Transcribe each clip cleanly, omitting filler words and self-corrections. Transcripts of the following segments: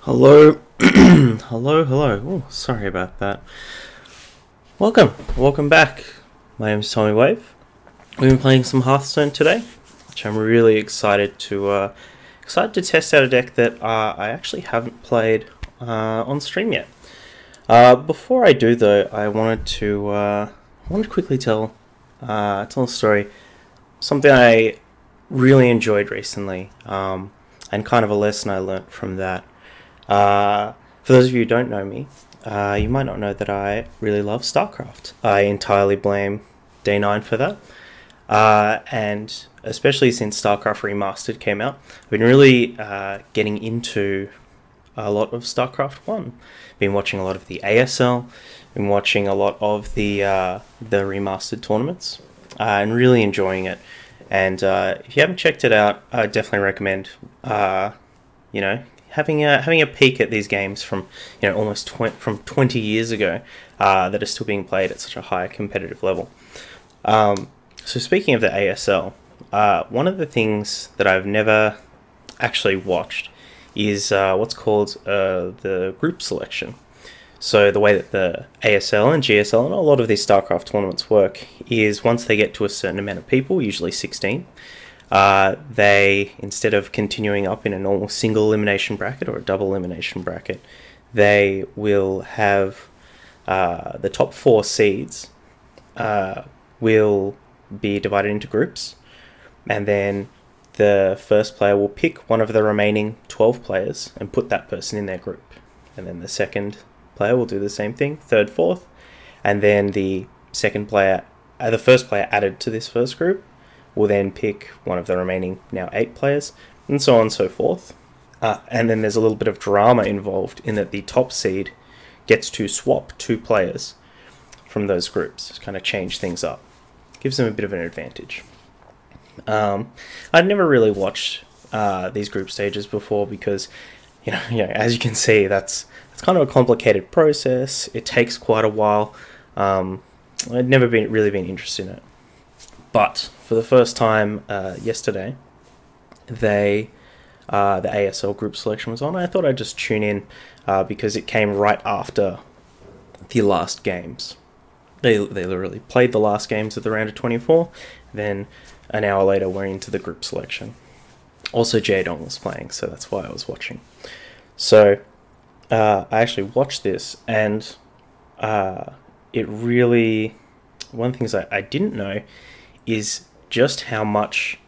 Hello, hello. Oh, sorry about that. Welcome back. My name's Tommy Wave. We've been playing some Hearthstone today, which I'm really excited to test out a deck that I actually haven't played on stream yet. Before I do though, I wanted to quickly tell a story, something I really enjoyed recently, and kind of a lesson I learnt from that. For those of you who don't know me, you might not know that I really love Starcraft. I entirely blame D9 for that, and especially since Starcraft Remastered came out, I've been really getting into a lot of Starcraft 1. Been watching a lot of the ASL, been watching a lot of the remastered tournaments, and really enjoying it. And if you haven't checked it out, I definitely recommend, having a peek at these games from almost 20 years ago that are still being played at such a high competitive level. So speaking of the ASL, one of the things that I've never actually watched is what's called the group selection. So the way that the ASL and GSL and a lot of these StarCraft tournaments work is once they get to a certain amount of people, usually 16, they, instead of continuing up in a normal single elimination bracket or a double elimination bracket, they will have the top 4 seeds will be divided into groups, and then the first player will pick one of the remaining 12 players and put that person in their group, and then the second player will do the same thing, third, fourth, and then the second player, the first player added to this first group will then pick one of the remaining now 8 players, and so on and so forth. And then there's a little bit of drama involved in that the top seed gets to swap 2 players from those groups, just kind of change things up. Gives them a bit of an advantage. I'd never really watched these group stages before because, as you can see, that's kind of a complicated process. It takes quite a while. I'd never really been interested in it. But for the first time yesterday, the ASL group selection was on. I thought I'd just tune in because it came right after the last games. They literally played the last games of the round of 24. Then an hour later, we're into the group selection. Also, Jaedong was playing, so that's why I was watching. So I actually watched this, and it really... One of the things I didn't know is just how much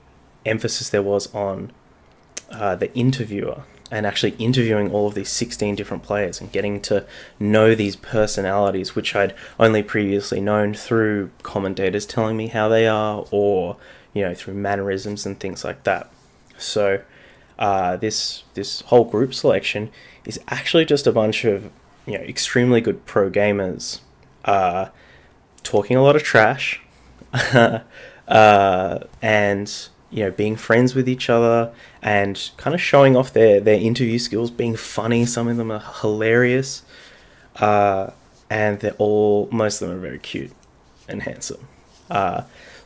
emphasis there was on the interviewer and actually interviewing all of these 16 different players and getting to know these personalities, which I'd only previously known through commentators telling me how they are, or through mannerisms and things like that. So this whole group selection is actually just a bunch of extremely good pro gamers talking a lot of trash and being friends with each other and kind of showing off their interview skills, being funny. Some of them are hilarious, and most of them are very cute and handsome.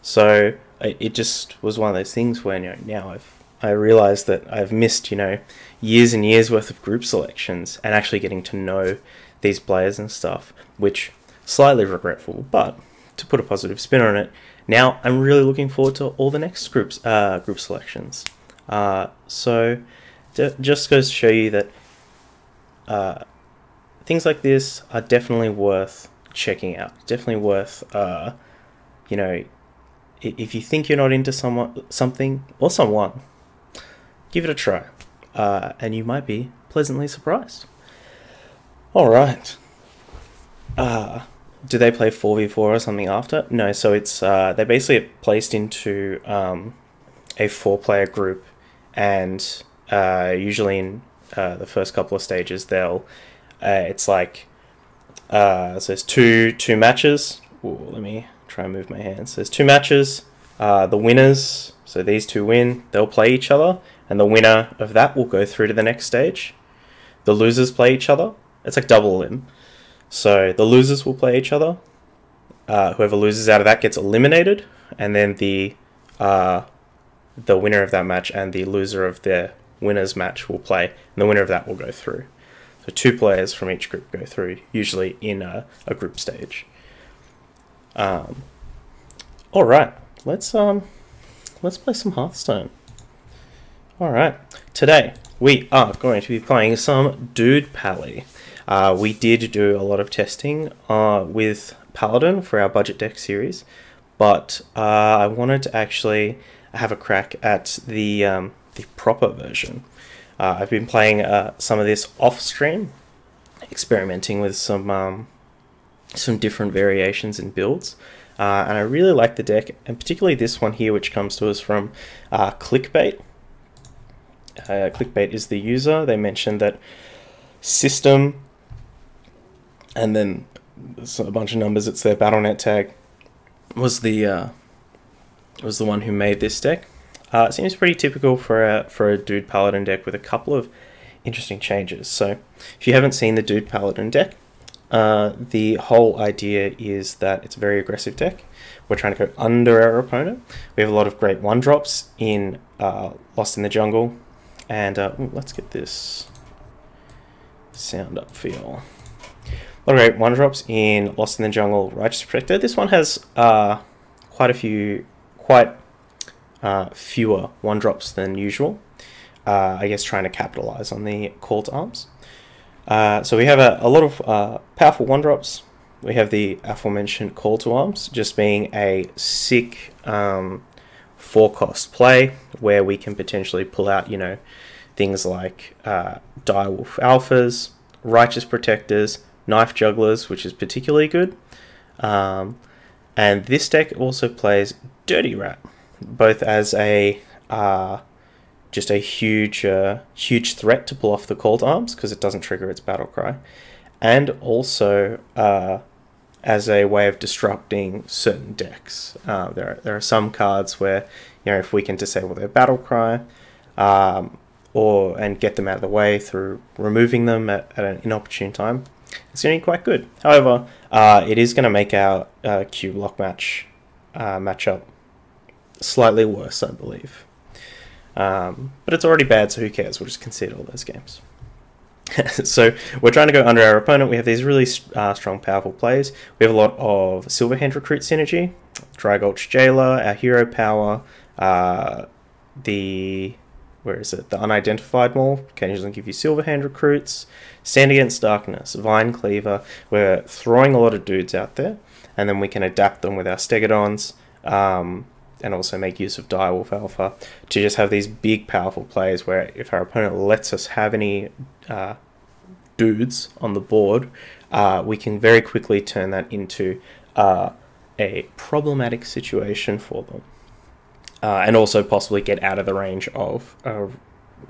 So it just was one of those things where now I realized that I've missed years and years worth of group selections and actually getting to know these players and stuff, which slightly regretful, but to put a positive spin on it, now I'm really looking forward to all the next group selections. So just goes to show you that things like this are definitely worth checking out. Definitely worth, if you think you're not into something or someone, give it a try, and you might be pleasantly surprised. All right. Do they play 4v4 or something after? No, so it's they're basically placed into a 4-player group, and usually in the first couple of stages they'll it's like so there's two matches. Ooh, let me try and move my hands. There's 2 matches. The winners, so these 2 win, they'll play each other, and the winner of that will go through to the next stage. The losers play each other. It's like double elim. So the losers will play each other. Whoever loses out of that gets eliminated, and then the winner of that match and the loser of their winners match will play, and the winner of that will go through. So 2 players from each group go through, usually in a group stage. All right, let's play some Hearthstone. All right, today we are going to be playing some Dude Pally. We did do a lot of testing with Paladin for our budget deck series, but I wanted to actually have a crack at the proper version. I've been playing some of this off stream, experimenting with some different variations and builds, and I really like the deck, and particularly this one here, which comes to us from Clickbait. Clickbait is the user. They mentioned that system, and then there's a bunch of numbers. It's their BattleNet tag. Was the one who made this deck. It seems pretty typical for a Dude Paladin deck with a couple of interesting changes. So if you haven't seen the Dude Paladin deck, the whole idea is that it's a very aggressive deck. We're trying to go under our opponent. We have a lot of great 1-drops in Lost in the Jungle. And let's get this sound up for y'all. A lot of great 1-drops in Lost in the Jungle, Righteous Protector. This one has quite fewer 1-drops than usual. I guess trying to capitalize on the call to arms. So we have a lot of powerful 1-drops. We have the aforementioned call to arms, just being a sick 4-cost play where we can potentially pull out, you know, things like Direwolf Alphas, Righteous Protectors, Knife Jugglers, which is particularly good. And this deck also plays Dirty Rat, both as a just a huge threat to pull off the call to arms because it doesn't trigger its battle cry, and also as a way of disrupting certain decks. There are some cards where, you know, if we can disable their battle cry, and get them out of the way through removing them at an inopportune time, it's going to be quite good. However, it is going to make our Q block matchup slightly worse, I believe. But it's already bad, so who cares? We'll just concede all those games. So we're trying to go under our opponent. We have these really strong, powerful plays. We have a lot of Silverhand Recruit synergy, Dry Gulch Jailer, our hero power, the Unidentified Maul, occasionally give you Silverhand Recruits, Stand Against Darkness, Vine Cleaver. We're throwing a lot of dudes out there, and then we can adapt them with our Stegodons, and also make use of Direwolf Alpha to just have these big, powerful plays where if our opponent lets us have any dudes on the board, we can very quickly turn that into a problematic situation for them. And also possibly get out of the range of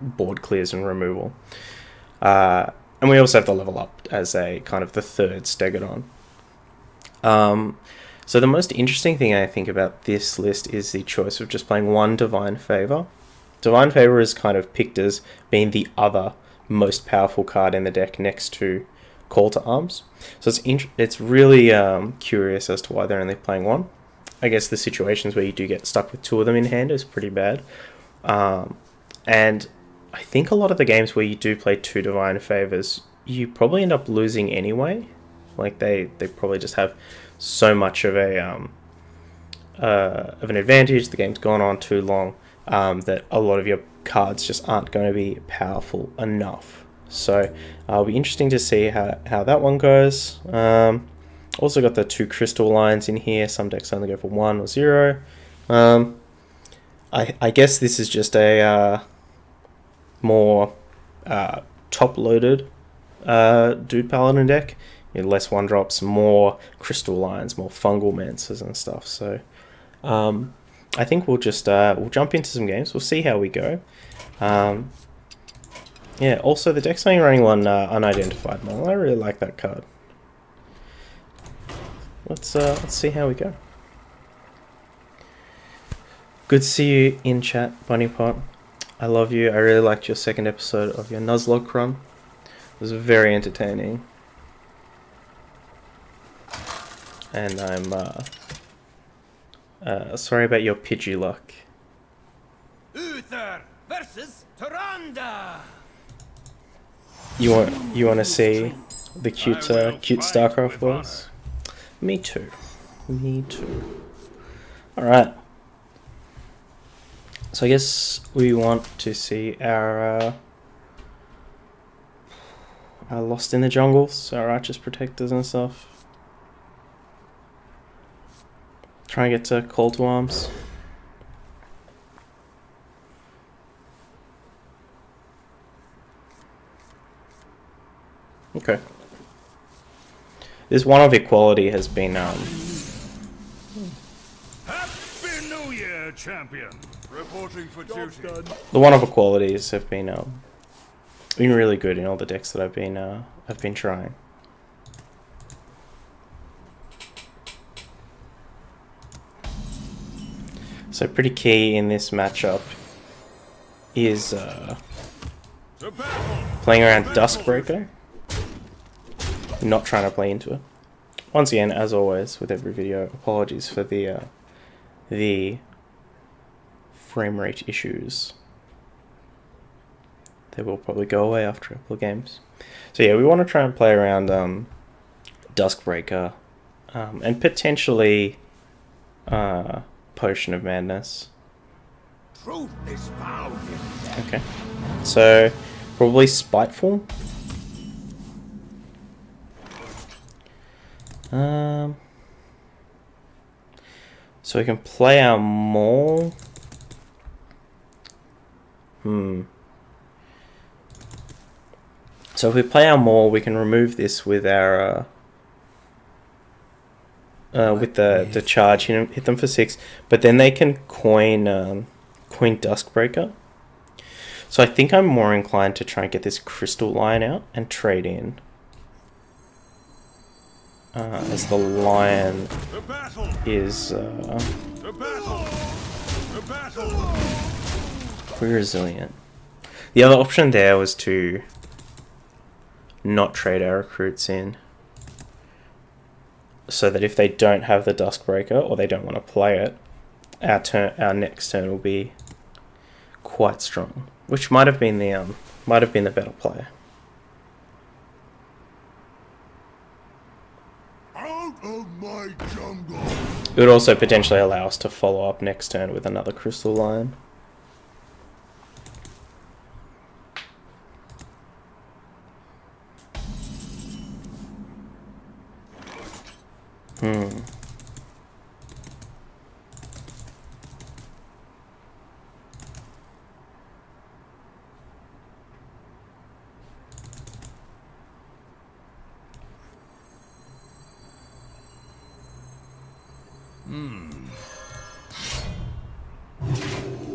board clears and removal. And we also have to level up as a kind of the third Stegodon. So the most interesting thing I think about this list is the choice of just playing one Divine Favor. Divine Favor is kind of picked as being the other most powerful card in the deck next to Call to Arms. So it's really curious as to why they're only playing one. I guess the situations where you do get stuck with 2 of them in hand is pretty bad. And I think a lot of the games where you do play 2 Divine Favors, you probably end up losing anyway. Like they probably just have so much of an advantage. The game's gone on too long that a lot of your cards just aren't going to be powerful enough. So it'll be interesting to see how that one goes. Also got the 2 crystal lines in here. Some decks only go for 1 or 0. I guess this is just a more top-loaded Dude Paladin deck. You know, less 1-drops, more crystal lines, more fungal mancers and stuff. So I think we'll just we'll jump into some games. We'll see how we go. Yeah. Also, the deck's only running one Unidentified Maul. I really like that card. Let's see how we go. Good to see you in chat, Bunnypot. I love you. I really liked your second episode of your Nuzlocke run. It was very entertaining. And I'm sorry about your Pidgey luck. Uther versus Tyrande. You want to see the cute Starcraft boys? Me too. Me too. All right. So I guess we want to see our Lost in the Jungles, our Righteous Protectors and stuff. Try and get to Call to Arms. Okay. This one of equality has been Happy New Year, champion. Reporting for duty. The one of equalities have been really good in all the decks that I've been trying. So pretty key in this matchup is playing around Duskbreaker, not trying to play into it. Once again, as always with every video, apologies for the frame rate issues. They will probably go away after a couple of games. So yeah, we want to try and play around Duskbreaker and potentially Potion of Madness. Truth is found in death. Okay, so probably Spiteful. So we can play our Maul. So if we play our Maul, we can remove this with our with the charge, hit them for 6, but then they can coin Duskbreaker. So I think I'm more inclined to try and get this Crystal Lion out and trade in as the Lion is pretty resilient. The other option there was to not trade our recruits in, so that if they don't have the Duskbreaker or they don't want to play it, our next turn will be quite strong, which might have been the better play. Out of my jungle. It would also potentially allow us to follow up next turn with another Crystal Lion.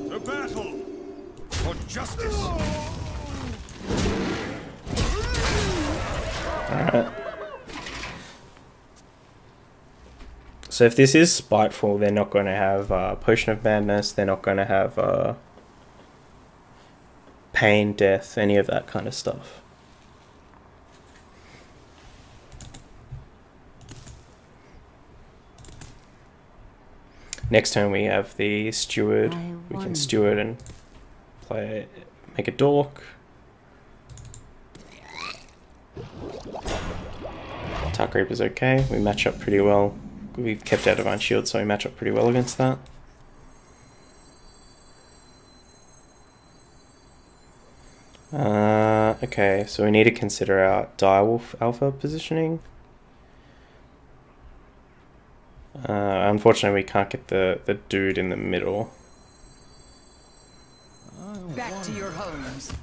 The battle for justice. Alright. So if this is Spiteful, they're not going to have Potion of Madness, they're not going to have Pain, Death, any of that kind of stuff. Next turn we have the Steward. We can Steward and make a Dork. Dark Reaper's okay, we match up pretty well. We've kept out Divine Shield, so we match up pretty well against that. Okay, so we need to consider our Direwolf Alpha positioning. Unfortunately, we can't get the dude in the middle. Back to your homes.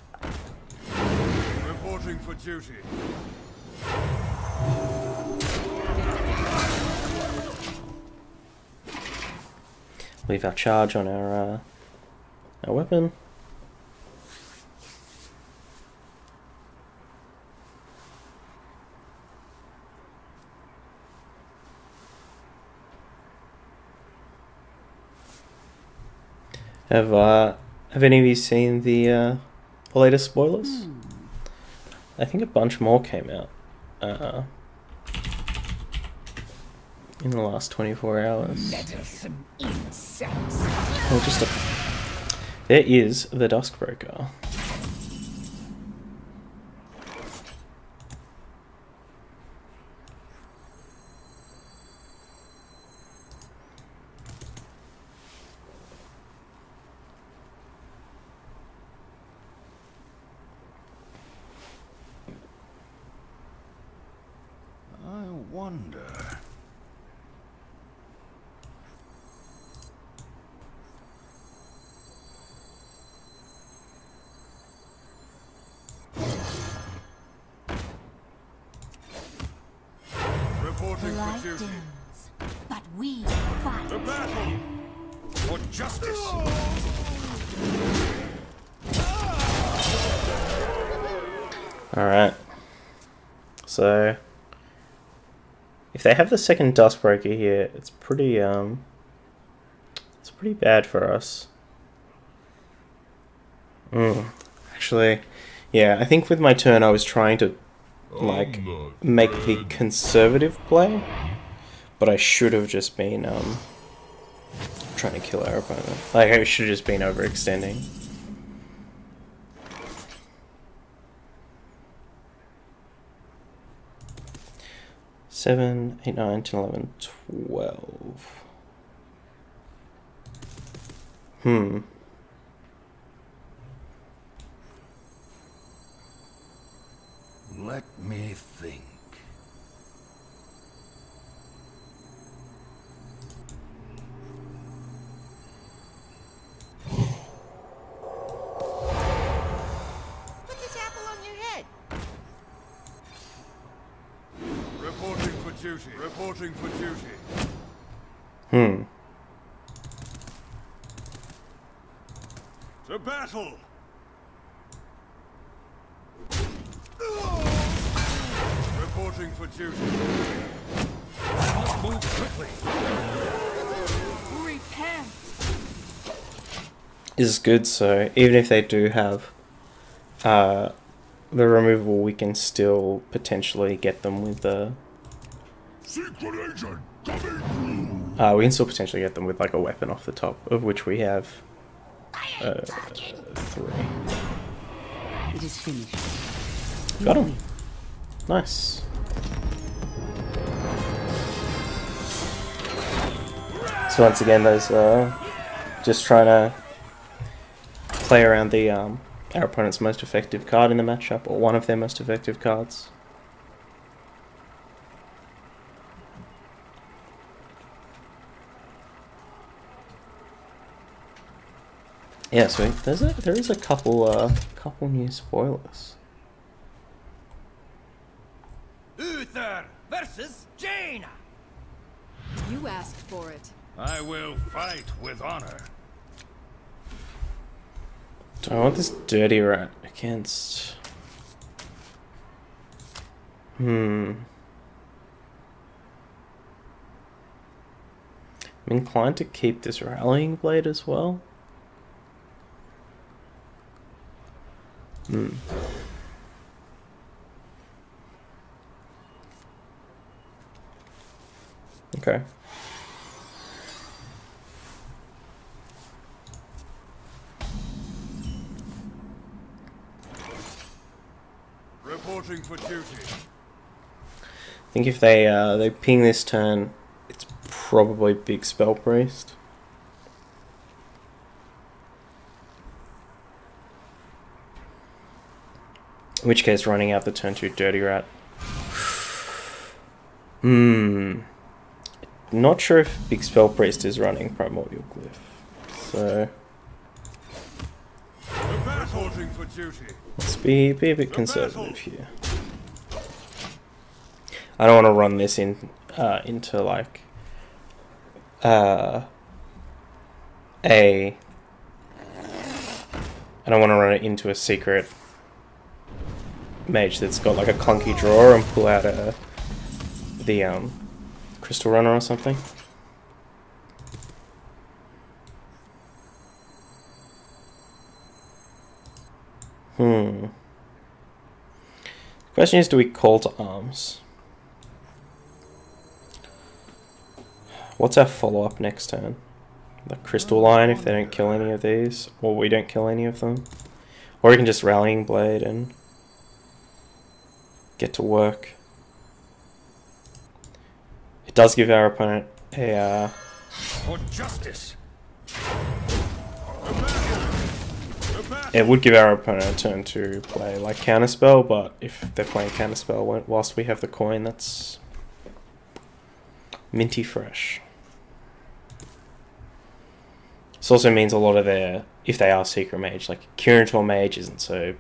Reporting for duty. Leave our charge on our weapon. Have any of you seen the latest spoilers? I think a bunch more came out in the last 24 hours. Meddlesome insects. There is the Duskbreaker. for light duty. dims, but we fight. To battle for justice. Alright. So if they have the second Dustbreaker here, it's pretty bad for us. Actually, yeah, I think with my turn I was trying to like make the conservative play, but I should have just been trying to kill our opponent. Like I should have just been overextending. Seven, 8, 9, 10, 11, 12. Let me think. Put this apple on your head. Reporting for duty. Reporting for duty. To battle. Reporting for duty. I must move quickly. Repent. Is good, so even if they do have the removal, we can still potentially get them with the Secret agent coming through. we can still potentially get them with like a weapon off the top, of which we have 3. It is finished. Got him. Nice. So once again, those just trying to play around the our opponent's most effective card in the matchup, or one of their most effective cards. Yeah, so there is a couple new spoilers. Uther versus Jaina. You asked for it. I will fight with honor. Do I want this dirty rat against? I'm inclined to keep this rallying blade as well. Okay. Reporting for duty. I think if they ping this turn, it's probably big Spell Priest. In which case, running out the turn 2 Dirty Rat. Not sure if Big Spell Priest is running Primordial Glyph. So Reporting for duty. let's be a bit conservative here. I don't want to run this into like I don't want to run it into a secret mage that's got like a clunky draw and pull out the Crystal Runner or something. Question is, do we call to arms? What's our follow-up next turn? The Crystal Line if they don't kill any of these, or we don't kill any of them. Or we can just Rallying Blade and get to work. It does give our opponent a For justice. it would give our opponent a turn to play like Counterspell, but if they're playing Counterspell whilst we have the coin, that's minty fresh. This also means a lot of their, if they are Secret Mage, like Curator Mage isn't so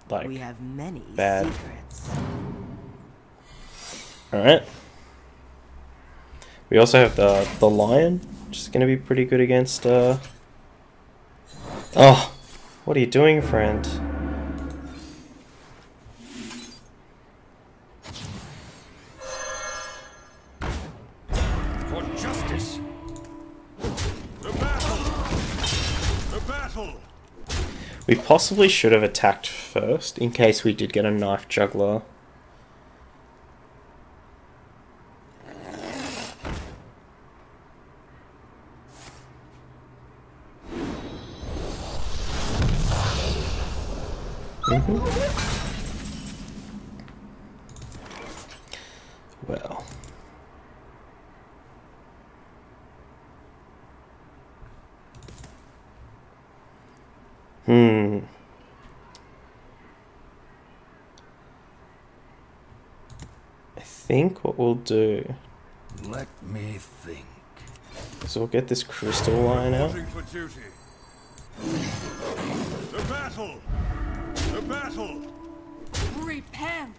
like We have many bad. secrets. Alright. We also have the lion, which is going to be pretty good against. Oh, what are you doing, friend? For justice. The battle. The battle. We possibly should have attacked first in case we did get a knife juggler. Well. I think what we'll do Let me think. is we'll get this crystal line out. Reporting for duty. The battle. The battle. Repent.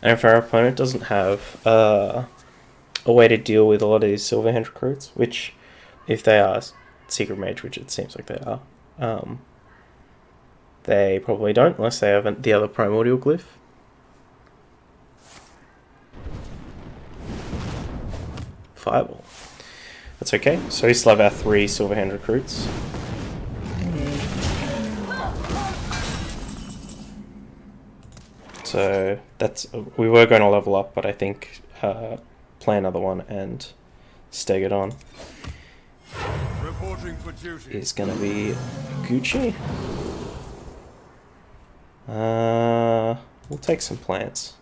And if our opponent doesn't have a way to deal with a lot of these silver hand recruits, which if they are secret mage, which it seems like they are, they probably don't unless they have the other primordial glyph. Fireball. That's okay. So we still have our 3 silver hand recruits. So that's, we were going to level up, but I think play another one and stag it on Reporting for duty. is going to be Gucci. We'll take some plants.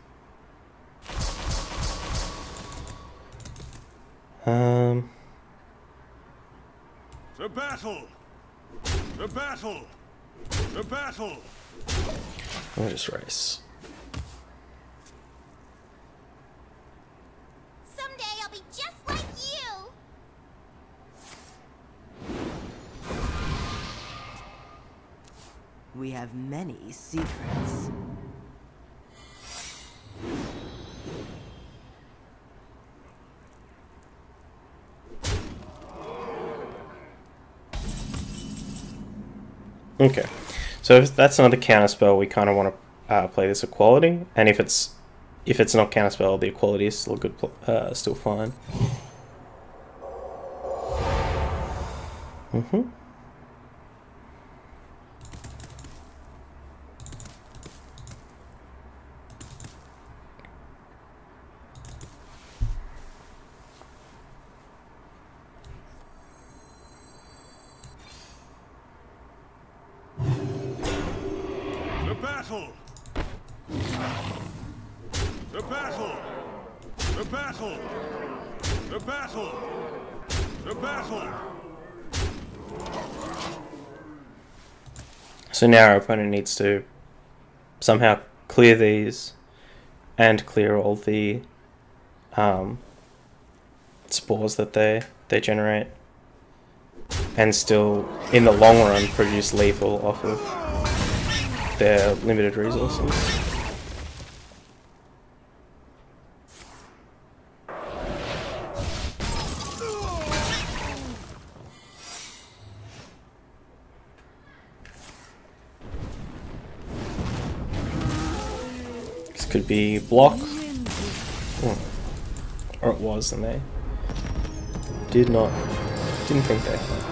The battle. The battle. The battle. We'll just race. Someday I'll be just like you. We have many secrets. Okay, so if that's not a counterspell, we kind of want to play this equality, and if it's not counterspell, the equality is still good, still fine. The battle. The battle. The battle. The battle. The battle. So now our opponent needs to somehow clear these and clear all the spores that they generate, and still in the long run produce lethal off of their limited resources. This could be block. Or it was, and they didn't think they had.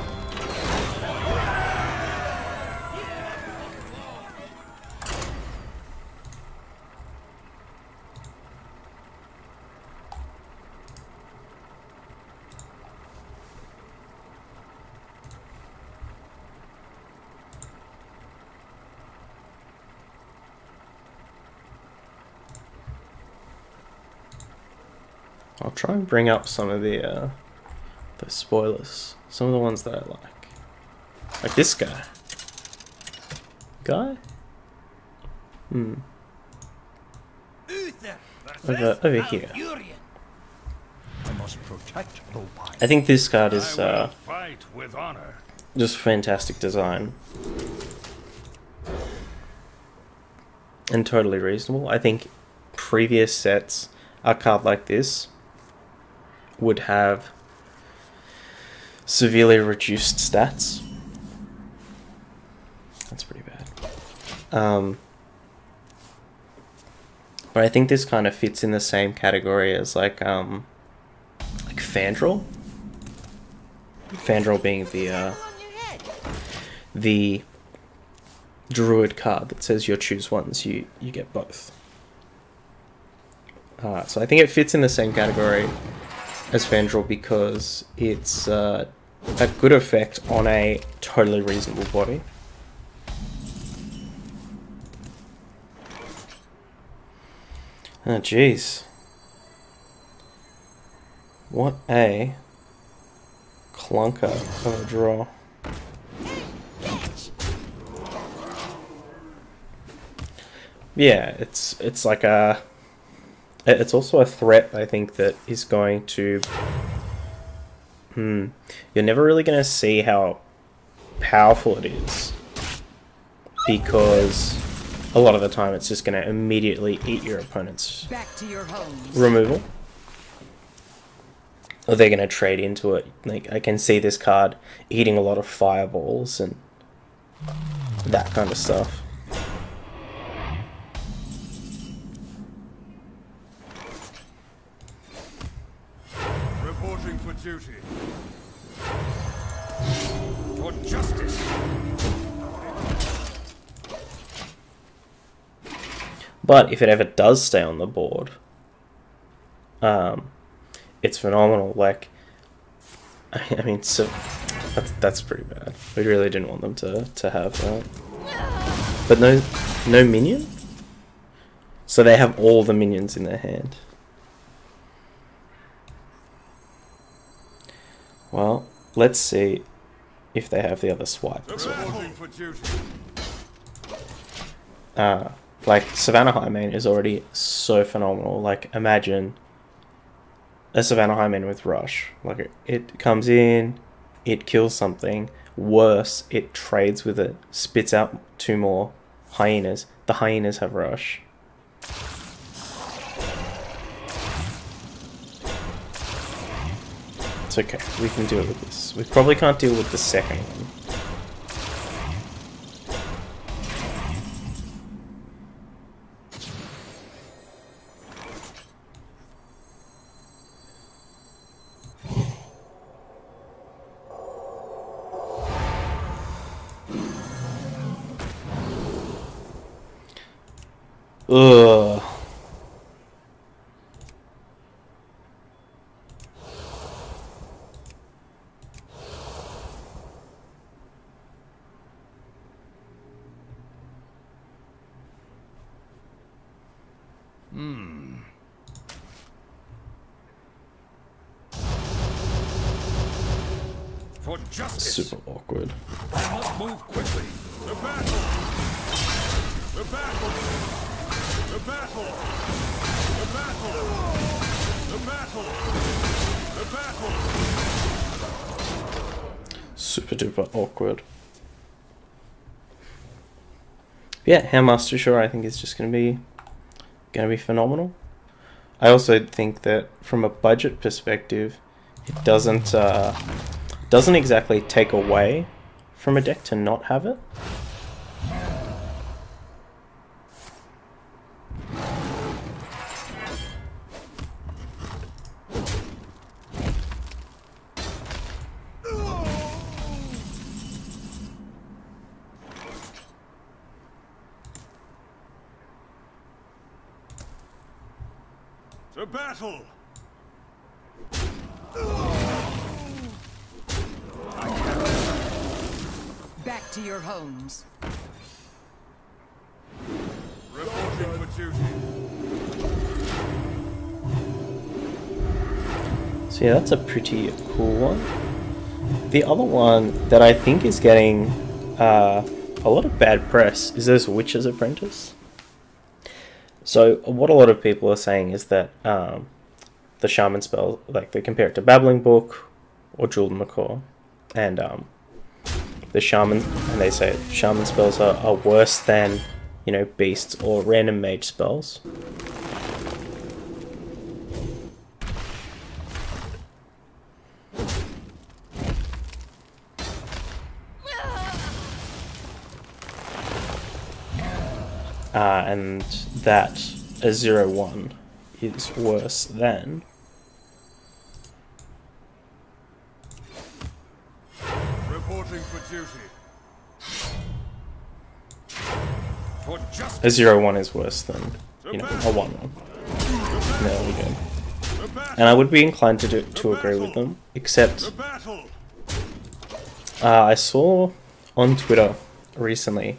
I'll try and bring up some of the spoilers, some of the ones that I like this guy. Over here. I must protect Opine. I think this card is Fight with honor. just fantastic design and totally reasonable. I think previous sets, a card like this would have severely reduced stats. That's pretty bad. But I think this kind of fits in the same category as like Fandral. Fandral being the druid card that says you choose ones, you get both. So I think it fits in the same category as Fandral because it's a good effect on a totally reasonable body. Oh jeez. What a clunker of a draw. Yeah, it's like a... It's also a threat, I think, that is going to... You're never really going to see how powerful it is. Because a lot of the time it's just going to immediately eat your opponent's removal. Or they're going to trade into it. Like, I can see this card eating a lot of fireballs and that kind of stuff. Reporting for duty. For justice. But if it ever does stay on the board, it's phenomenal. Like, I mean, so that's pretty bad. We really didn't want them to have that. But no minion? So they have all the minions in their hand. Well, let's see if they have the other swipe as well. Like, Savannah Highmane is already so phenomenal. Like, imagine a Savannah Highmane with Rush. Like, it comes in, it kills something. Worse, it trades with it, spits out 2 more hyenas. The hyenas have Rush. It's okay, we can deal with this. We probably can't deal with the second one. Ugh. For justice. Super awkward. I must move quickly. The battle. The battle. The battle. The battle. The battle. The battle. Super duper awkward. Yeah, Handmaster Sure I think is just gonna be phenomenal. I also think that from a budget perspective, it doesn't exactly take away from a deck to not have it. To battle! Back to your homes. Reporting for duty. So yeah, that's a pretty cool one. The other one that I think is getting a lot of bad press is this Witch's Apprentice. So what a lot of people are saying is that the Shaman spell, like they compare it to Babbling Book or Jeweled Macaw, and the Shaman, and they say Shaman spells are worse than, you know, Beasts or random mage spells. and that a 0-1 is worse than Reporting for duty. For a 0-1 is worse than, you know, a 1-1. There we go. And I would be inclined to agree with them, except I saw on Twitter recently,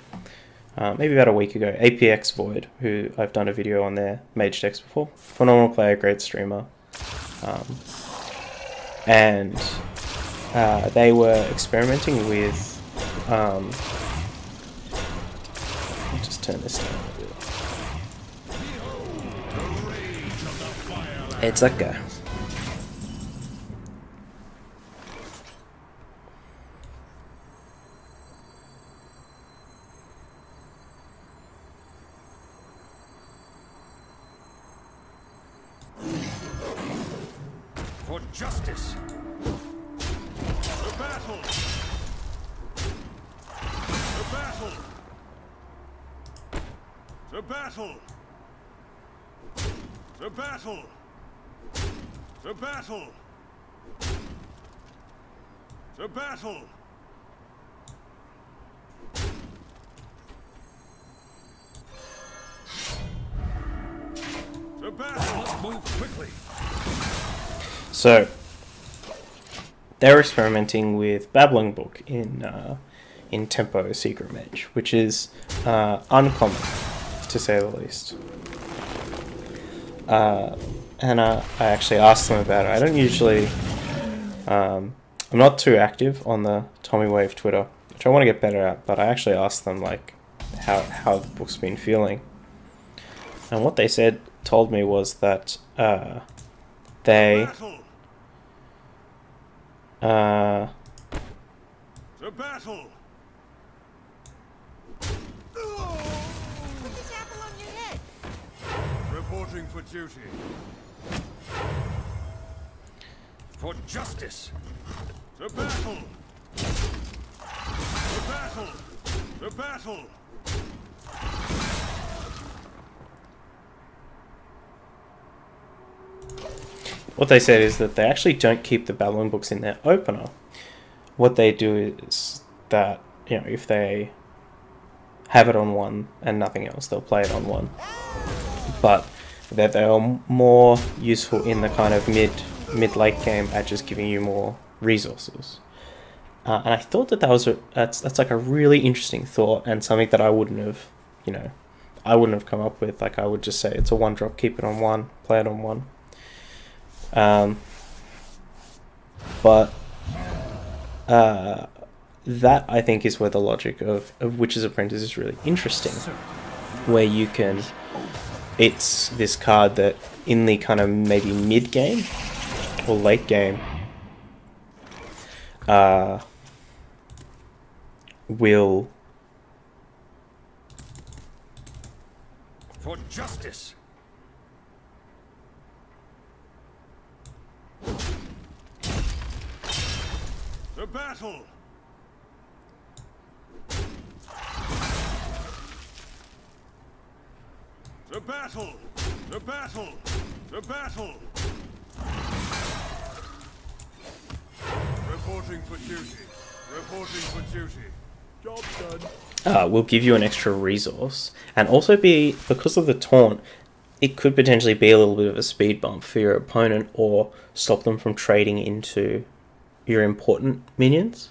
maybe about a week ago, APX Void, who I've done a video on their mage decks before. Phenomenal player, great streamer. And they were experimenting with... I'll just turn this down a bit. It's like a... For justice. The battle. The battle. The battle. The battle. The battle. The battle. The battle. Let's move quickly. So, they're experimenting with Babbling Book in Tempo Secret Mage, which is uncommon, to say the least. And I actually asked them about it. I don't usually... I'm not too active on the Tommy Wave Twitter, which I want to get better at, but I actually asked them, like, how the book's been feeling. And what they told me was that they... The battle. Put this apple on your head. Reporting for duty. For justice. The battle. The battle. The battle. What they said is that they actually don't keep the battling books in their opener. What they do is that, you know, if they have it on one and nothing else, they'll play it on one. But that they are more useful in the kind of mid-late game at just giving you more resources. And I thought that that's like a really interesting thought, and something that I wouldn't have, you know, I wouldn't have come up with. Like, I would just say it's a 1-drop, keep it on one, play it on one. But that, I think, is where the logic of Witch's Apprentice is really interesting, where you can... It's this card that in the kind of maybe mid-game or late game will... For justice. The battle. The battle. The battle. The battle. Reporting for duty. Reporting for duty. Job done. Will give you an extra resource, and also be, because of the taunt, it could potentially be a little bit of a speed bump for your opponent, or stop them from trading into your important minions.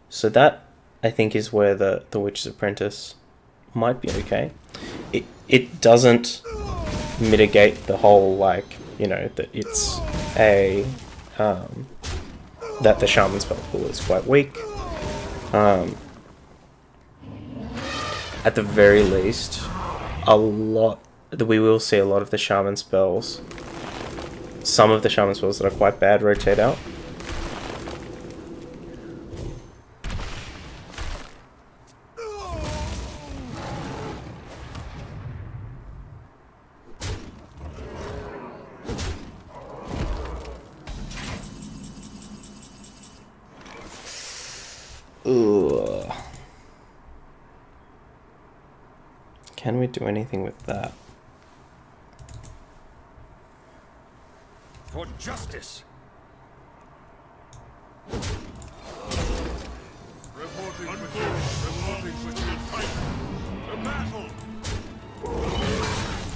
So that, I think, is where the Witch's Apprentice might be okay. It doesn't mitigate the whole, like, you know, that it's a that the Shaman spell pool is quite weak. At the very least, we will see a lot of the Shaman spells. Some of the Shaman spells that are quite bad rotate out. Can we do anything with that? For justice. Reporting for the fight. The battle.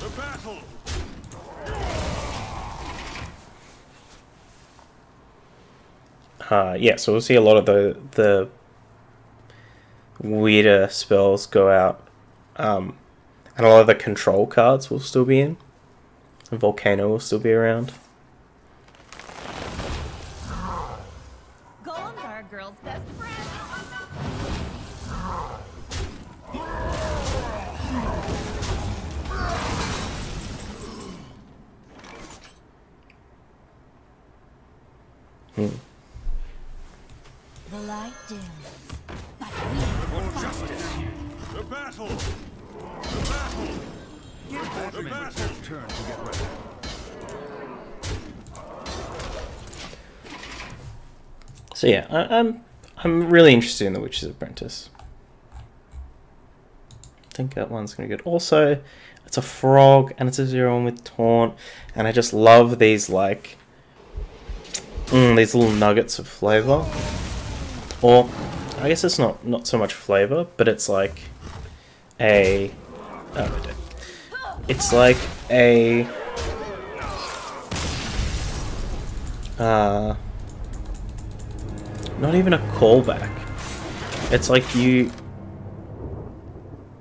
The battle. Yeah, so we'll see a lot of the weirder spells go out, and a lot of the control cards will still be in. And Volcano will still be around. Golems are a girl's best friend. The light dims, but we For justice. The battle. The battle. The battle. Turn to get ready. So yeah, I'm really interested in the Witch's Apprentice. I think that one's gonna be good. Also, it's a frog and it's a 0-1 with taunt, and I just love these like these little nuggets of flavor. Or I guess it's not so much flavor, but it's like a it's like a not even a callback. It's like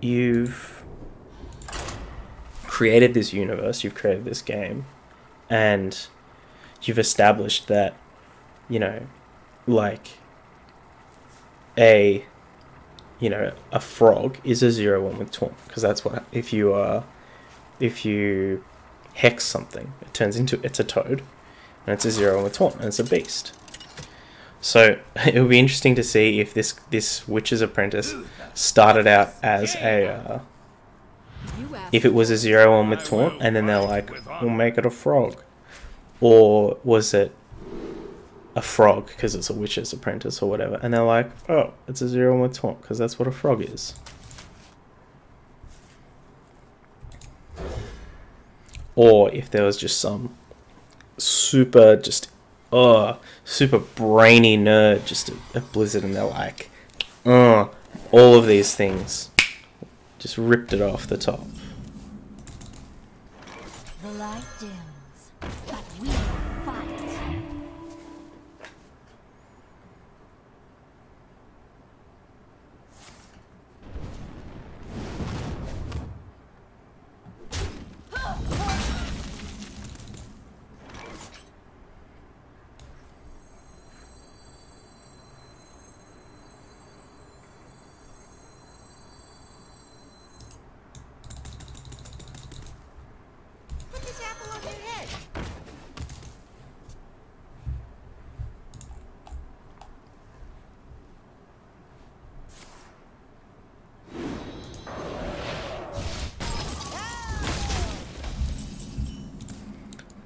you've created this universe, you've created this game, and you've established that, you know, like a frog is a 0-1 with taunt, because that's what if you hex something, it turns into, it's a toad, and it's a 0-1 with taunt, and it's a beast. So it would be interesting to see if this Witch's Apprentice started out as a if it was a 0-1 with taunt, and then they're like, we'll make it a frog, or was it a frog because it's a Witch's Apprentice or whatever, and they're like, oh, it's a 0-1 with taunt because that's what a frog is. Or if there was just some super brainy nerd just at Blizzard, and they're like, all of these things, just ripped it off the top. The light dims, but we fight. Put this apple on your head.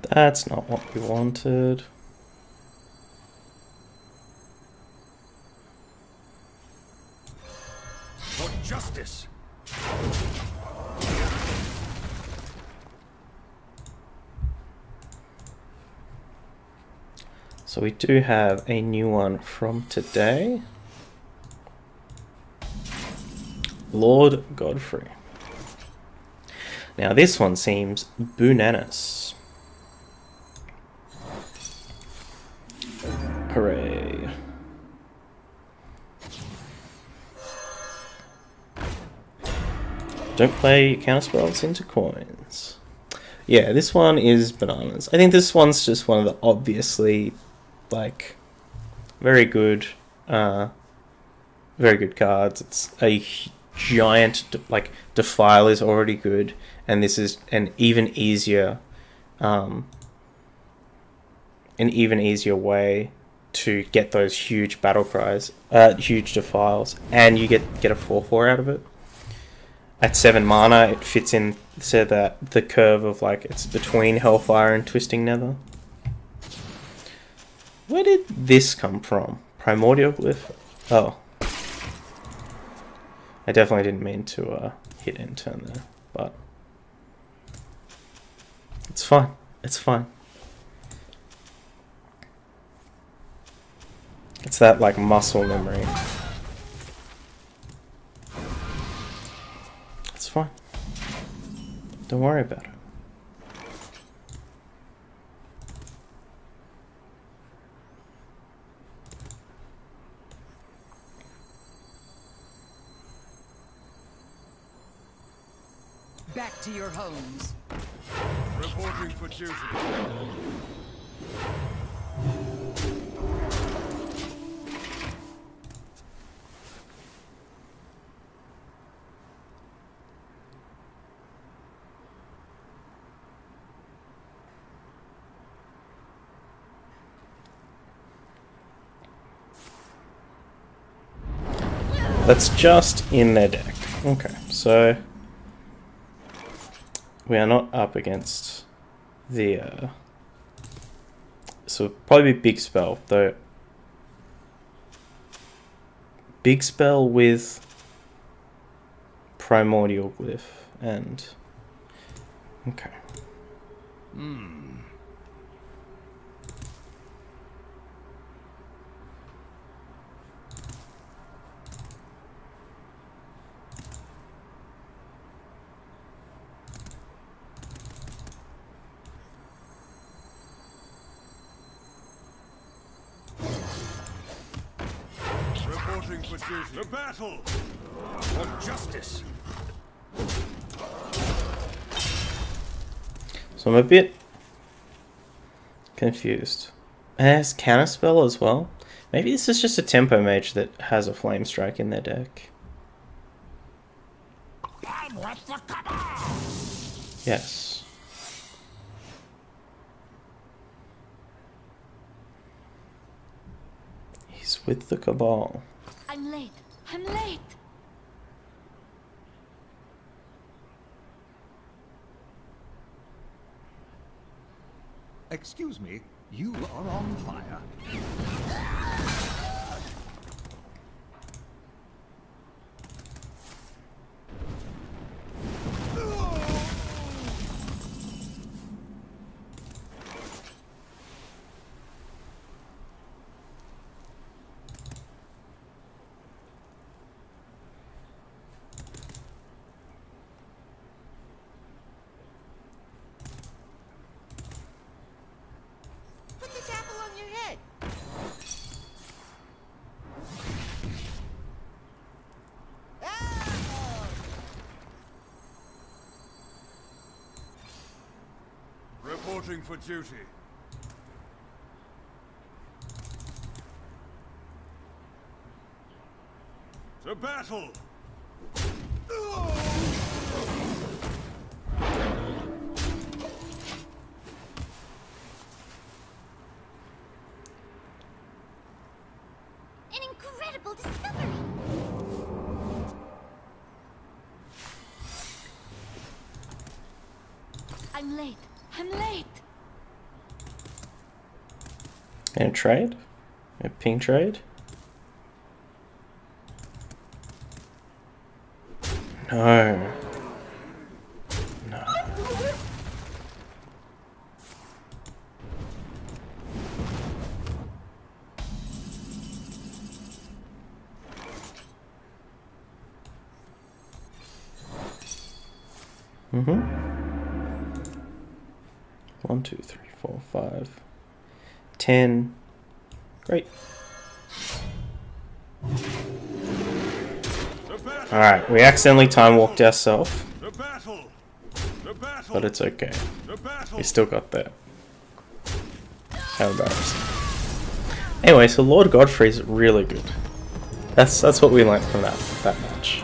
That's not what we wanted. For justice. So we do have a new one from today. Lord Godfrey. Now this one seems bananas. Hooray. Don't play counterspells into coins. Yeah, this one is bananas. I think this one's just one of the obviously, like, very good cards. It's a giant, like, Defile is already good, and this is an even easier way to get those huge battle cries, huge Defiles, and you get a 4/4 out of it. At 7 mana, it fits in so that the curve of, like, it's between Hellfire and Twisting Nether. Where did this come from? Primordial Glyph? Oh. I definitely didn't mean to hit end turn there, but it's fine. It's fine. It's that like muscle memory. It's fine. Don't worry about it. Back to your homes. Reporting for duty. That's just in their deck. Okay, so we are not up against the so probably big spell, though. Big spell with primordial glyph and okay. Reporting for duty. The battle for justice. So I'm a bit confused. And it has counterspell as well. Maybe this is just a tempo mage that has a flame strike in their deck. Yes. He's with the Cabal. I'm late. I'm late. Excuse me, you are on fire. Put this apple on your head. Reporting for duty. To battle. An incredible discovery. I'm late. I'm late. And trade? A ping trade? No. No. Mm-hmm. 1, 2, 3, 4, 5, 10. Great. Alright, we accidentally time walked ourselves, The battle. The battle. but it's okay. The battle. We still got there. How embarrassing. Anyway, so Lord Godfrey's really good. That's what we learned from that match.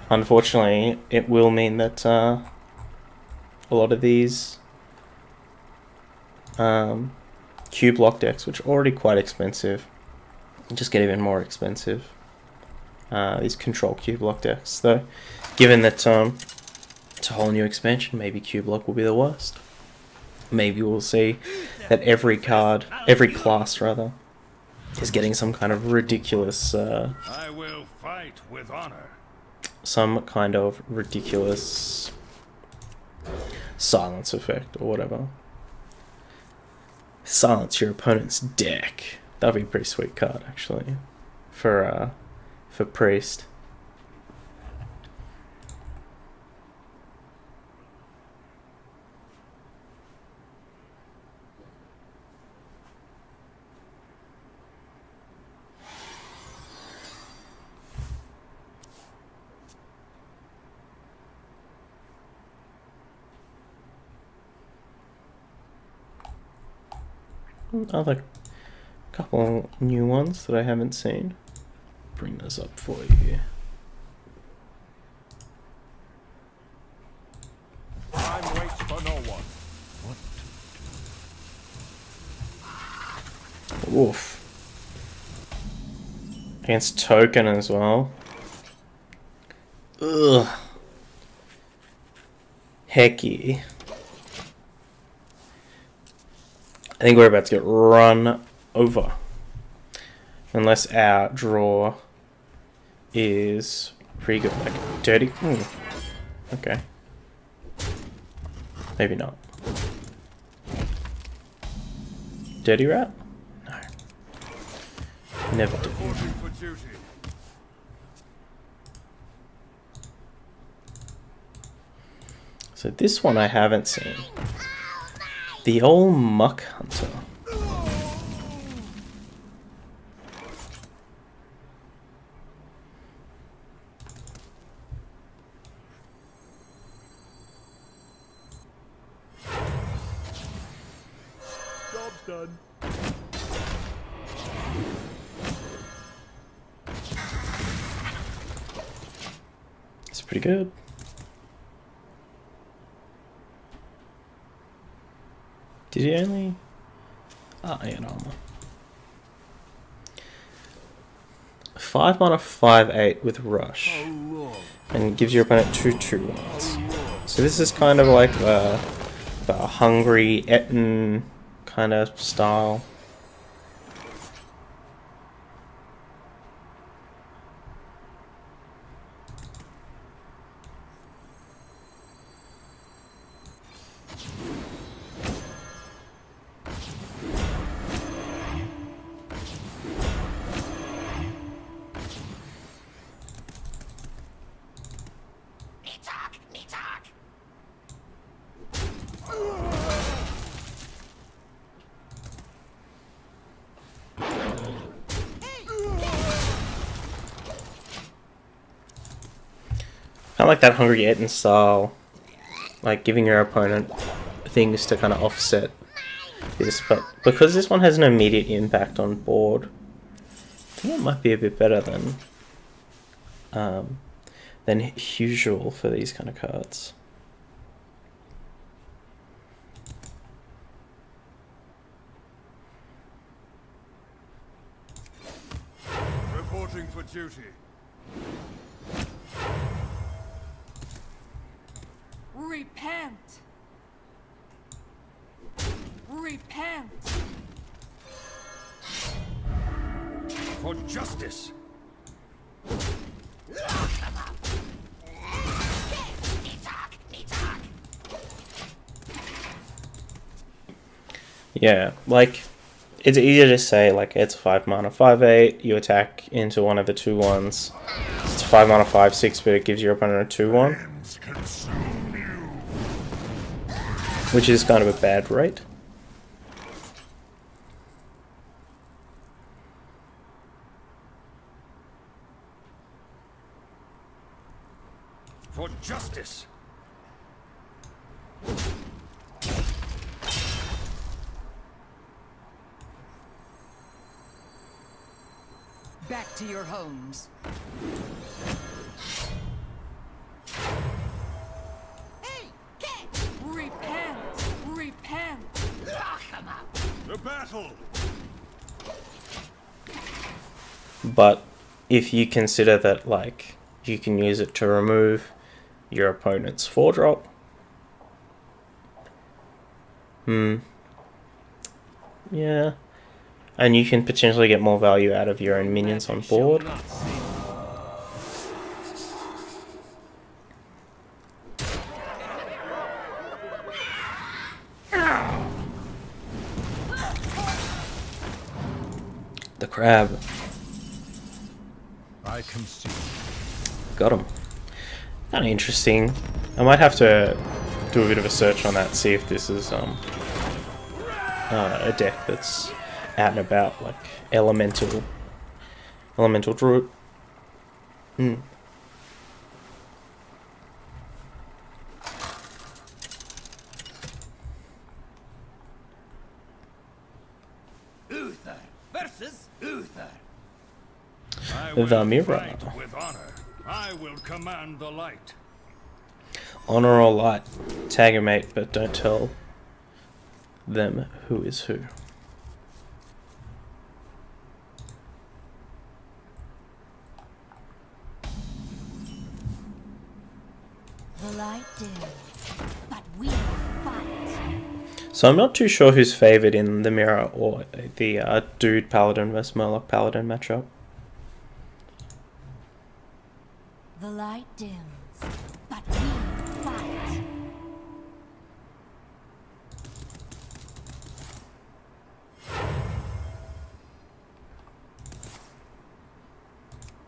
Unfortunately, it will mean that a lot of these cube lock decks, which are already quite expensive, just get even more expensive. These control cube lock decks, though, given that it's a whole new expansion, maybe cube lock will be the worst. Maybe we'll see that every class rather, is getting some kind of ridiculous, I will fight with honor. some kind of ridiculous silence effect or whatever. Silence your opponent's deck. That'd be a pretty sweet card actually, for priest. Other couple new ones that I haven't seen. Bring those up for you. Time waits for no one. Oof. Against token as well. Ugh. Heck yeah. I think we're about to get run over. Unless our draw is pretty good. Like, dirty? Okay. Maybe not. Dirty rat? No. Never do. Reporting for duty. So this one I haven't seen. The old Muck Hunter. Job's done. It's pretty good. Did he only? Ah, yeah, no armor. 5 mana, 5/8 with rush, and gives your opponent 2/2/1s. So this is kind of like the hungry Etten kind of style. Kind of like that Hungry Etten style, like giving your opponent things to kind of offset this, but because this one has an immediate impact on board, I think it might be a bit better than usual for these kind of cards. Reporting for duty. Repent! Repent! For justice. Yeah, like, it's easier to say, like, it's 5 mana, 5/8, you attack into one of the 2/1s. It's 5 mana, 5/6, but it gives your opponent a 2/1. Which is kind of a bad rate. For justice. Back to your homes. Repent! Repent! The battle. But if you consider that, like, you can use it to remove your opponent's 4-drop. Yeah. And you can potentially get more value out of your own minions on board. The crab. I concede. Got him. Kind of interesting. I might have to do a bit of a search on that, see if this is a deck that's out and about, like elemental druid. Uther versus Uther. I The will mirror. fight with honor. I will command the light. Honor or light. Tag a mate, but don't tell them who is who. The light dims, but we will fight. So I'm not too sure who's favoured in the mirror or the dude Paladin vs Murloc Paladin matchup. The light dims, but we will fight.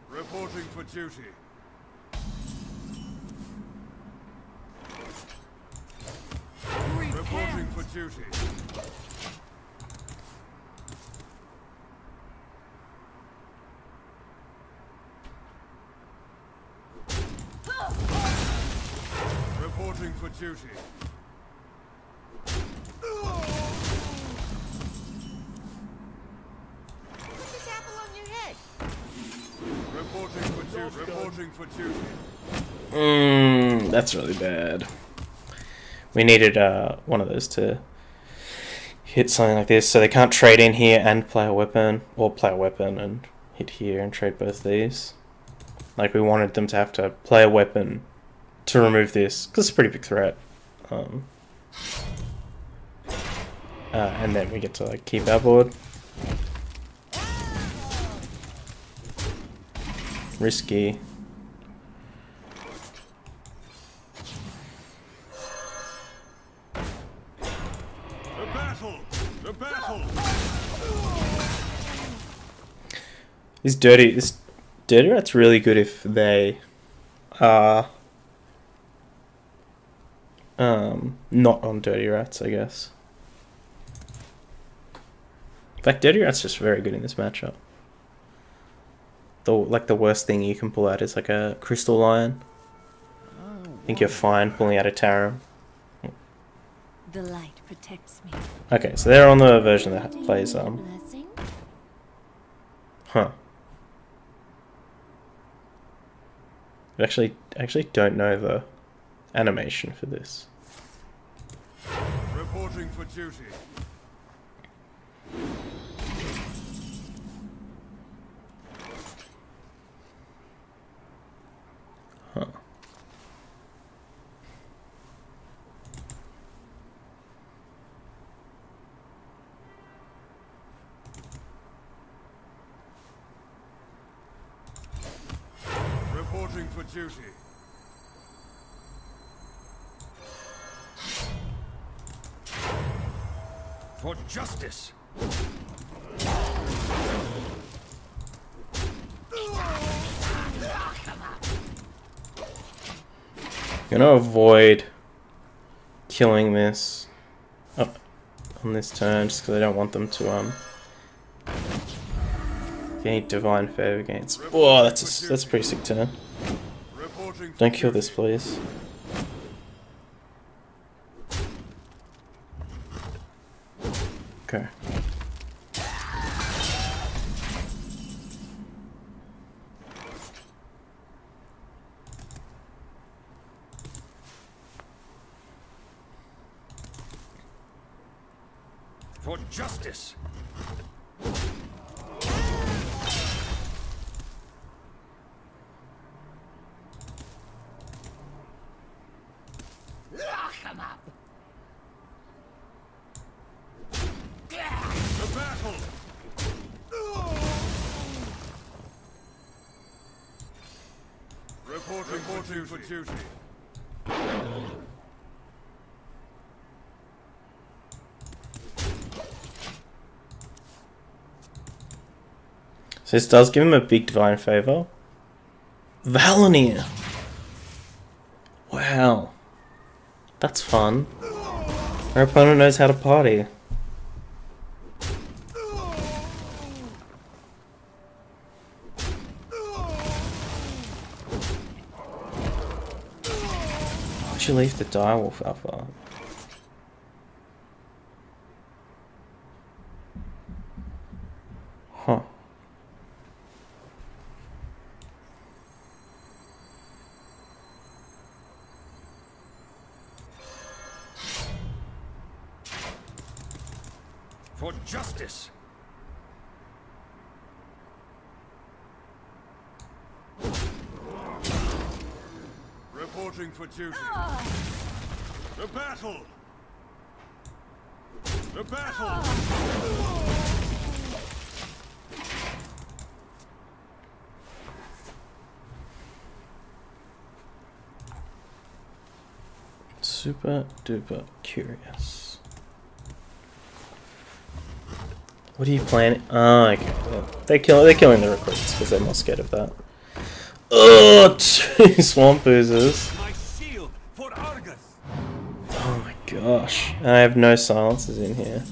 Reporting for duty. Reporting for duty. Reporting for duty. Put this apple on your head. Reporting for duty. Reporting for duty. That's really bad. We needed one of those to hit something like this, so they can't trade in here and play a weapon, or play a weapon and hit here and trade both these. Like, we wanted them to have to play a weapon to remove this, because it's a pretty big threat. And then we get to like keep our board. Risky. The battle! This dirty rat's really good if they are not on dirty rats, I guess. In fact, dirty rat's just very good in this matchup. The worst thing you can pull out is like a crystal lion. I think you're fine pulling out a Tarim. The light protects me. Okay, so they're on the version that plays Blessing? Huh. I actually don't know the animation for this. Reporting for duty. Huh. Reporting for duty. For justice. Gonna avoid killing this on this turn just because I don't want them to gain divine favor against. Whoa, that's a pretty sick turn. Don't kill this, please. Okay. For justice. Come up. The battle. Reporting for duty. So this does give him a big divine favor. Valinir! Wow. That's fun. Our opponent knows how to party. Why'd you leave the direwolf alpha? Huh. For justice. Reporting for duty. The battle. The battle. Super duper curious. What are you planning? Oh, okay. Yeah. They're killing the recruits because they're more scared of that. Oh, 2 swamp oozers. My shield for Argus. Oh my gosh. And I have no silencers in here.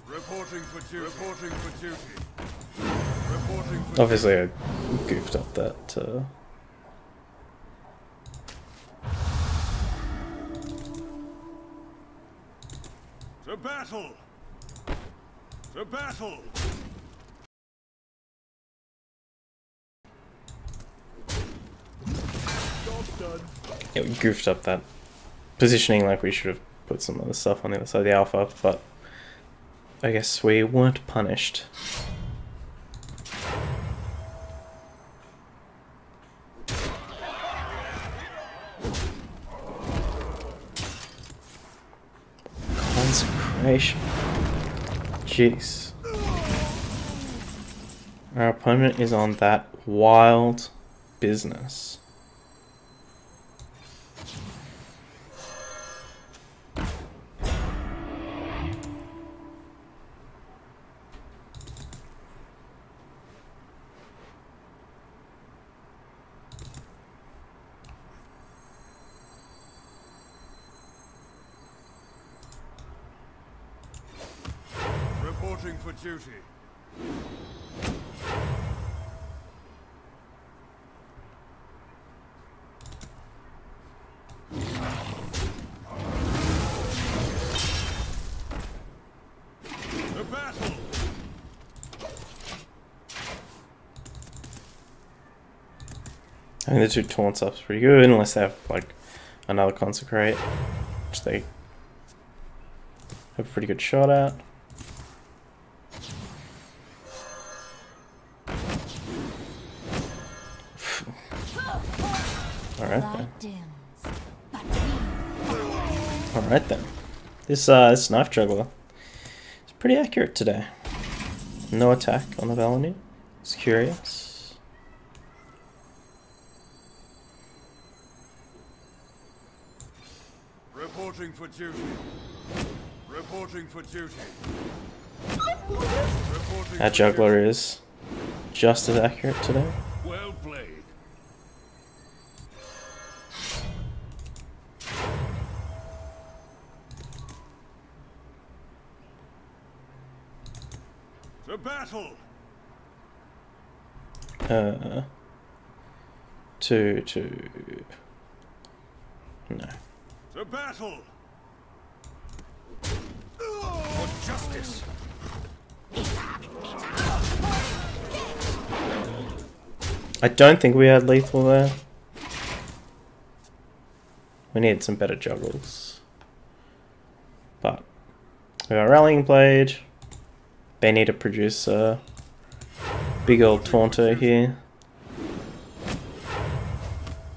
Reporting for duty. Reporting for duty. Reporting for Obviously, I goofed up that. The battle. The battle. Yeah, we goofed up that positioning, like we should have put some other stuff on the other side of the alpha, but I guess we weren't punished. Consecration. Jeez. Our opponent is on that wild business. Reporting for duty. The battle. I think the 2 taunts up's pretty good, unless they have like another consecrate, which they have a pretty good shot at. Alright then. Light dims, but we Alright then. This knife juggler is pretty accurate today. No attack on the Valinir. It's curious. Reporting for duty. Reporting for duty. Reporting That for juggler duty. is just as accurate today. Well played. The battle. No. The battle. For justice. I don't think we had lethal there. We need some better juggles. But we got Rallying Blade. They need to produce a big old Taunter here.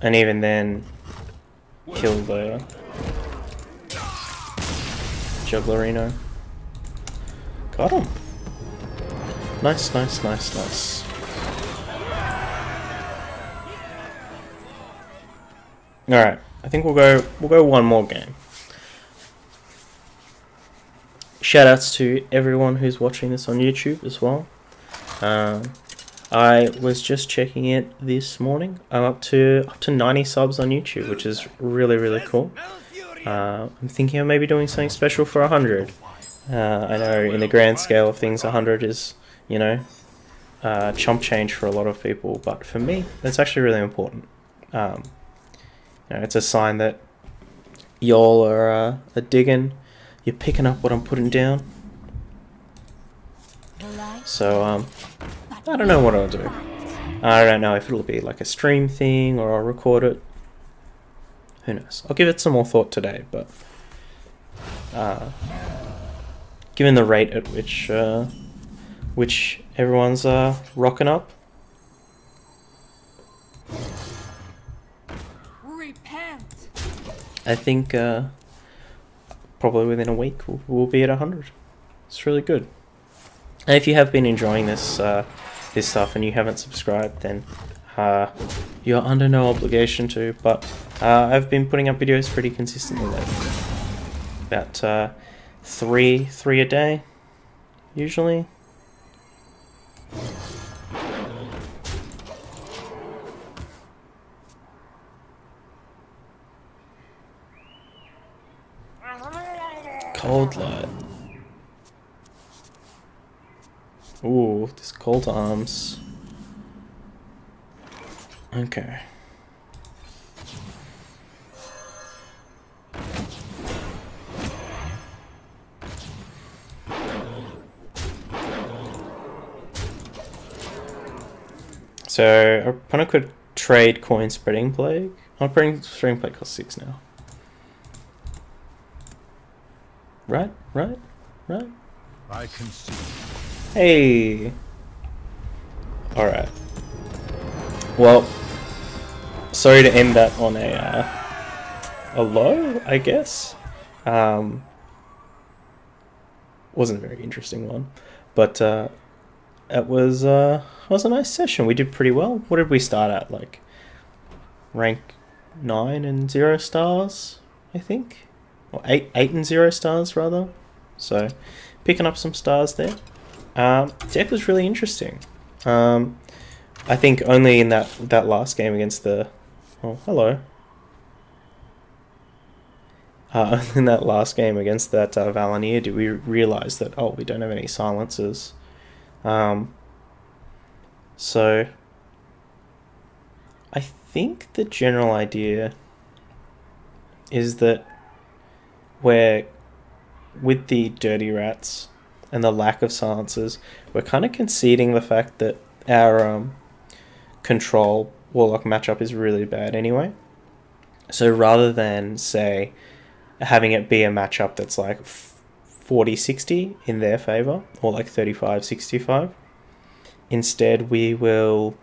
And even then, kill the Jugglerino. Got him. Nice, nice, nice, nice. Alright, I think we'll go one more game. Shoutouts to everyone who's watching this on YouTube as well. I was just checking it this morning. I'm up to 90 subs on YouTube, which is really cool. I'm thinking of maybe doing something special for 100. I know in the grand scale of things, 100 is, you know, chump change for a lot of people, but for me, that's actually really important. You know, it's a sign that y'all are digging. You're picking up what I'm putting down. So, I don't know what I'll do. I don't know if it'll be like a stream thing or I'll record it. Who knows? I'll give it some more thought today, but given the rate at which everyone's rocking up, Repent. I think probably within a week we'll be at 100. It's really good. And if you have been enjoying this this stuff and you haven't subscribed, then you're under no obligation to. But I've been putting up videos pretty consistently lately. About three a day, usually. Cold light. Ooh, this cold arms. Okay. So, our opponent could trade coin spreading plague. Spreading plague costs 6 now. Right? I can see. Hey! Alright. Well, sorry to end that on a low, I guess. Wasn't a very interesting one. But it was a nice session. We did pretty well. What did we start at? Like, rank 9 and 0 stars, I think? Or 8 and 0 stars, rather. So, picking up some stars there. Deck was really interesting. I think only in that last game against the... Oh, hello. In that last game against that Valenier did we realise that, oh, we don't have any silencers. So, I think the general idea is that we're, with the dirty rats and the lack of silencers, we're kind of conceding the fact that our control warlock matchup is really bad anyway. So rather than, say, having it be a matchup that's like 40-60 in their favour, or like 35-65, instead we will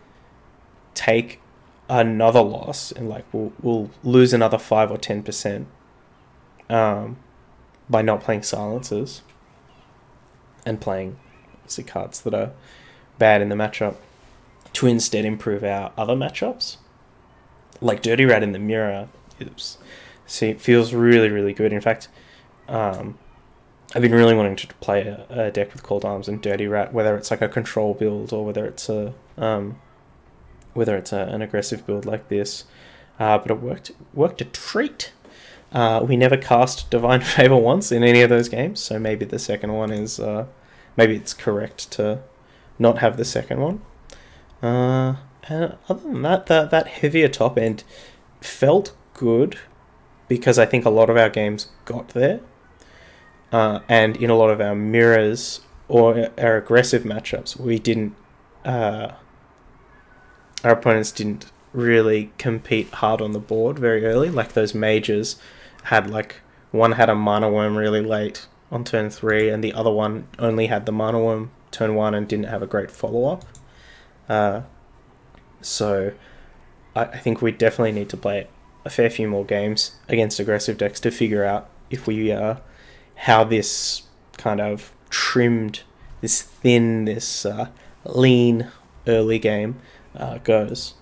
take another loss and like we'll lose another 5 or 10% by not playing silencers and playing obviously cards that are bad in the matchup, to instead improve our other matchups. Like Dirty Rat in the mirror, it feels really good. In fact, I've been really wanting to play a deck with Cold Arms and Dirty Rat, whether it's like a control build or whether it's an aggressive build like this. But it worked a treat. We never cast Divine Favor once in any of those games, so maybe the second one is maybe it's correct to not have the second one. And other than that, that heavier top end felt good because I think a lot of our games got there. And in a lot of our mirrors or our aggressive matchups, we didn't. Our opponents didn't really compete hard on the board very early. Like those mages had one had a mana worm really late on turn 3, and the other one only had the mana worm turn 1 and didn't have a great follow up. So I think we definitely need to play a fair few more games against aggressive decks to figure out if we how this kind of trimmed this thin, this lean early game goes.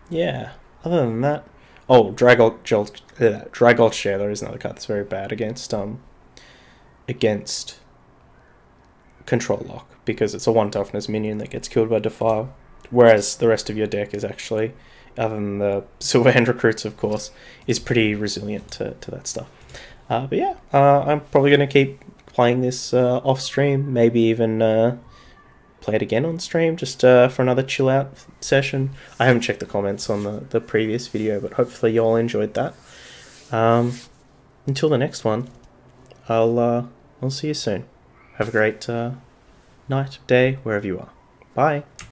Yeah, other than that, oh, Dragult Shaler is another card that's very bad against Control Lock, because it's a 1 toughness minion that gets killed by Defile, whereas the rest of your deck is actually, other than the Silverhand Recruits of course, is pretty resilient to that stuff. But yeah, I'm probably going to keep playing this off stream, maybe even play it again on stream, just for another chill out session. I haven't checked the comments on the previous video, but hopefully you all enjoyed that. Until the next one, I'll see you soon. Have a great night, day, wherever you are. Bye.